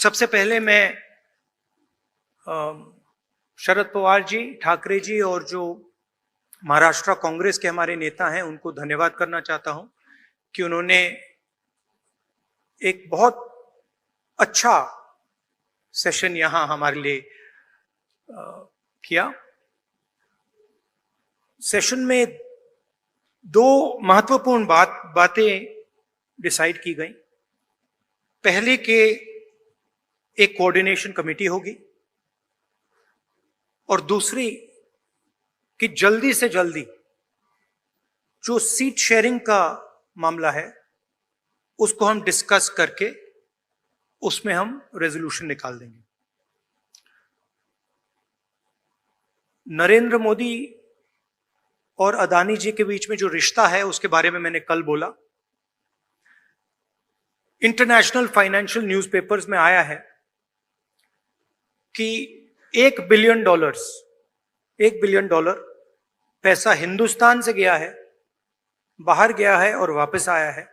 सबसे पहले मैं शरद पवार जी, ठाकरे जी और जो महाराष्ट्र कांग्रेस के हमारे नेता हैं उनको धन्यवाद करना चाहता हूं कि उन्होंने एक बहुत अच्छा सेशन यहां हमारे लिए किया। सेशन में दो महत्वपूर्ण बातें डिसाइड की गई। पहले के एक कोऑर्डिनेशन कमेटी होगी और दूसरी कि जल्दी से जल्दी जो सीट शेयरिंग का मामला है उसको हम डिस्कस करके उसमें हम रेजोल्यूशन निकाल देंगे। नरेंद्र मोदी और अदानी जी के बीच में जो रिश्ता है उसके बारे में मैंने कल बोला। इंटरनेशनल फाइनेंशियल न्यूज़पेपर्स में आया है कि $1 बिलियन पैसा हिंदुस्तान से गया है, बाहर गया है और वापस आया है।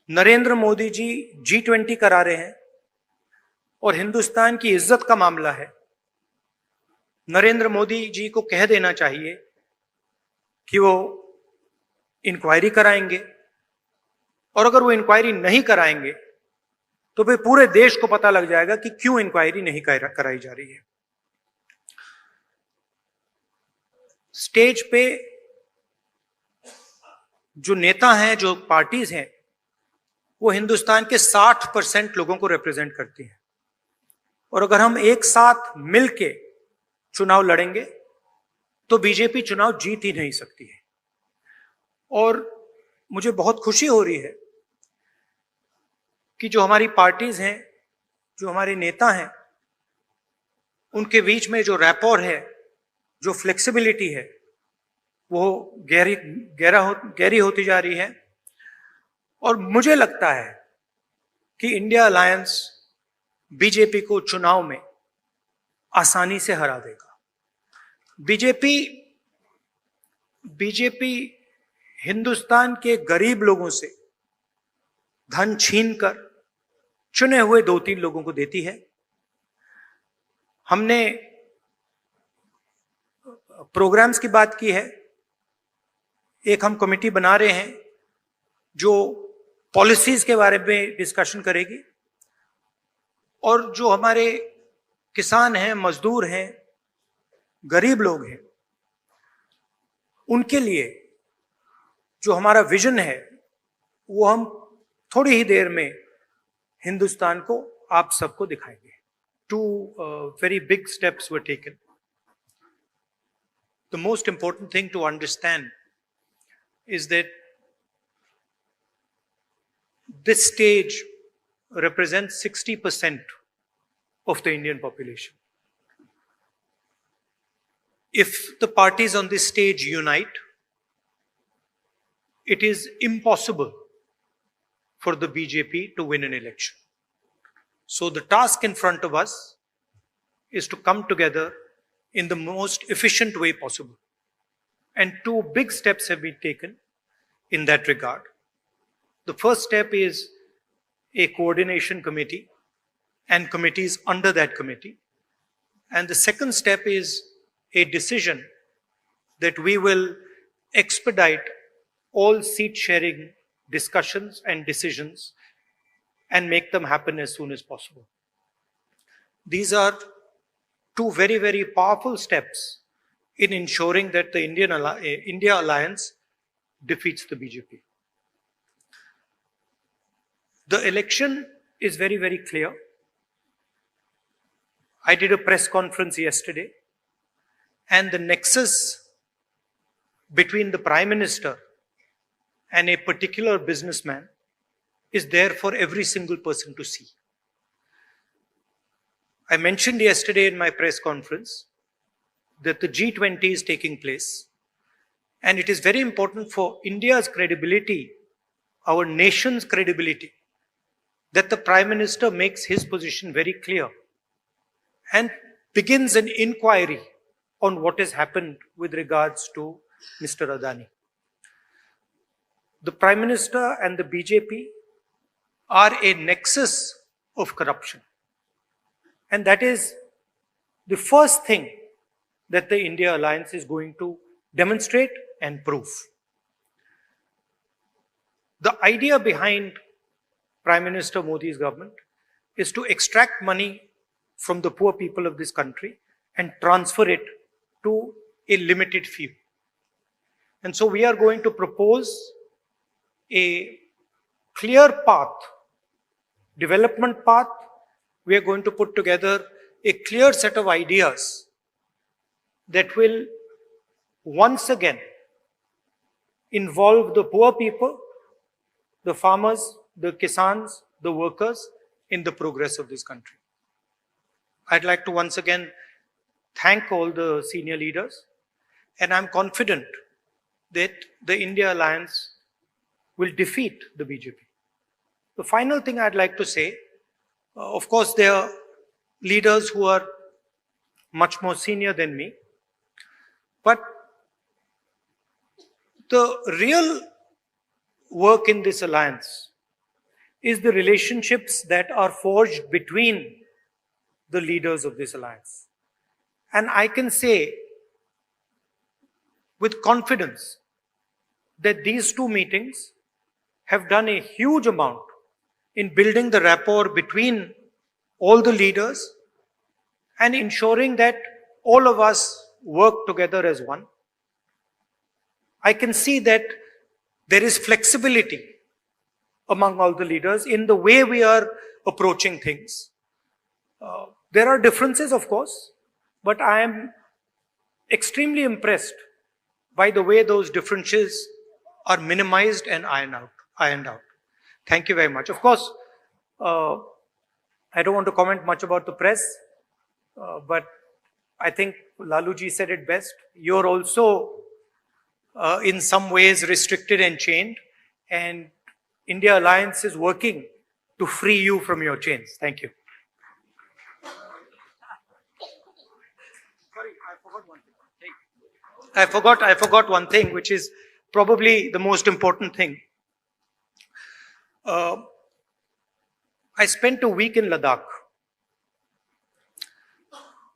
नरेंद्र मोदी जी G20 करा रहे हैं और हिंदुस्तान की इज्जत का मामला है। नरेंद्र मोदी जी को कह देना चाहिए कि वो इंक्वायरी कराएंगे और अगर वो इंक्वायरी नहीं कराएंगे तो फिर पूरे देश को पता लग जाएगा कि क्यों इंक्वायरी नहीं कराई जा रही है। स्टेज पे जो नेता हैं, जो पार्टीज हैं, वो हिंदुस्तान के 60% लोगों को रिप्रेजेंट करती हैं और अगर हम एक साथ मिलके चुनाव लड़ेंगे तो बीजेपी चुनाव जीत ही नहीं सकती है। और मुझे बहुत खुशी हो रही है कि जो हमारी पार्टीज हैं, जो हमारे नेता हैं, उनके बीच में जो रैपोर है, जो फ्लेक्सिबिलिटी है, वो गहरी होती जा रही है। और मुझे लगता है कि इंडिया अलायंस बीजेपी को चुनाव में आसानी से हरा देगा। बीजेपी हिंदुस्तान के गरीब लोगों से धन छीनकर चुने हुए 2-3 लोगों को देती है। हमने प्रोग्राम्स की बात की है। एक हम कमेटी बना रहे हैं जो पॉलिसीज के बारे में डिस्कशन करेगी और जो हमारे किसान हैं, मजदूर हैं, गरीब लोग हैं, उनके लिए जो हमारा विजन है वो हम थोड़ी ही देर में हिंदुस्तान को, आप सबको दिखाएंगे। 2 very big steps were taken. The most important thing to understand is that this stage represents 60% of the Indian population. If the parties on this stage unite, it is impossible for the BJP to win an election. So the task in front of us is to come together in the most efficient way possible. And 2 big steps have been taken in that regard. The first step is a coordination committee and committees under that committee. And the second step is a decision that we will expedite all seat sharing discussions and decisions and make them happen as soon as possible. These are 2 very, very powerful steps in ensuring that the India Alliance defeats the BJP. The election is very, very clear. I did a press conference yesterday, and the nexus between the Prime Minister and a particular businessman is there for every single person to see. I mentioned yesterday in my press conference that the G20 is taking place, and it is very important for India's credibility, our nation's credibility, that the Prime Minister makes his position very clear and begins an inquiry on what has happened with regards to Mr. Adani. The Prime Minister and the BJP are a nexus of corruption. And that is the first thing that the India Alliance is going to demonstrate and prove. The idea behind Prime Minister Modi's government is to extract money from the poor people of this country and transfer it to a limited few. And so we are going to propose a clear path, development path. We are going to put together a clear set of ideas that will once again involve the poor people, the farmers, the kisans, the workers in the progress of this country. I'd like to once again thank all the senior leaders, and I'm confident that the India Alliance will defeat the BJP. The final thing I'd like to say, of course, there are leaders who are much more senior than me, but the real work in this alliance is the relationships that are forged between the leaders of this alliance. And I can say with confidence that these two meetings have done a huge amount in building the rapport between all the leaders and ensuring that all of us work together as one. I can see that there is flexibility among all the leaders in the way we are approaching things. There are differences, of course, but I am extremely impressed by the way those differences are minimized and ironed out. Thank you very much. Of course, I don't want to comment much about the press, but I think Laluji said it best. You're also in some ways restricted and chained, and India Alliance is working to free you from your chains. Thank you. Sorry, I forgot one thing. I forgot one thing, which is probably the most important thing. I spent a week in Ladakh.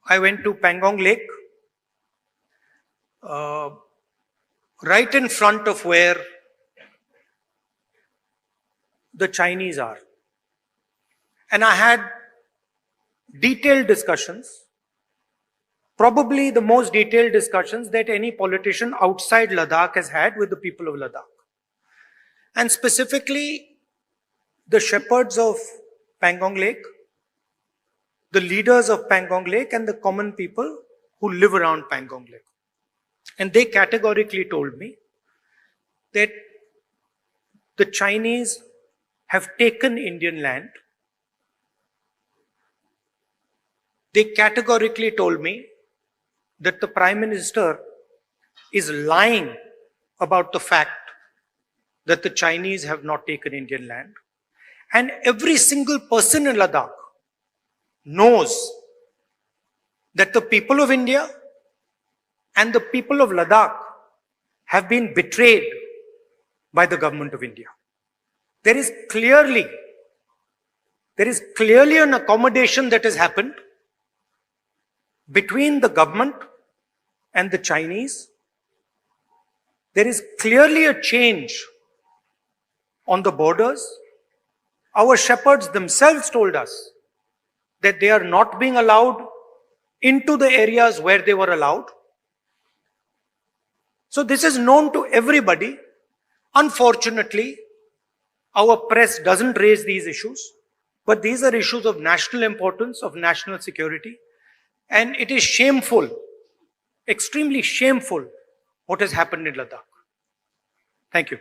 I went to Pangong Lake, right in front of where the Chinese are. And I had detailed discussions, probably the most detailed discussions that any politician outside Ladakh has had with the people of Ladakh. And specifically, the shepherds of Pangong Lake, the leaders of Pangong Lake, and the common people who live around Pangong Lake. And they categorically told me that the Chinese have taken Indian land. They categorically told me that the Prime Minister is lying about the fact that the Chinese have not taken Indian land. And every single person in Ladakh knows that the people of India and the people of Ladakh have been betrayed by the government of India. There is clearly an accommodation that has happened between the government and the Chinese. There is clearly a change on the borders. Our shepherds themselves told us that they are not being allowed into the areas where they were allowed. So this is known to everybody. Unfortunately, our press doesn't raise these issues, but these are issues of national importance, of national security. And it is shameful, extremely shameful, what has happened in Ladakh. Thank you.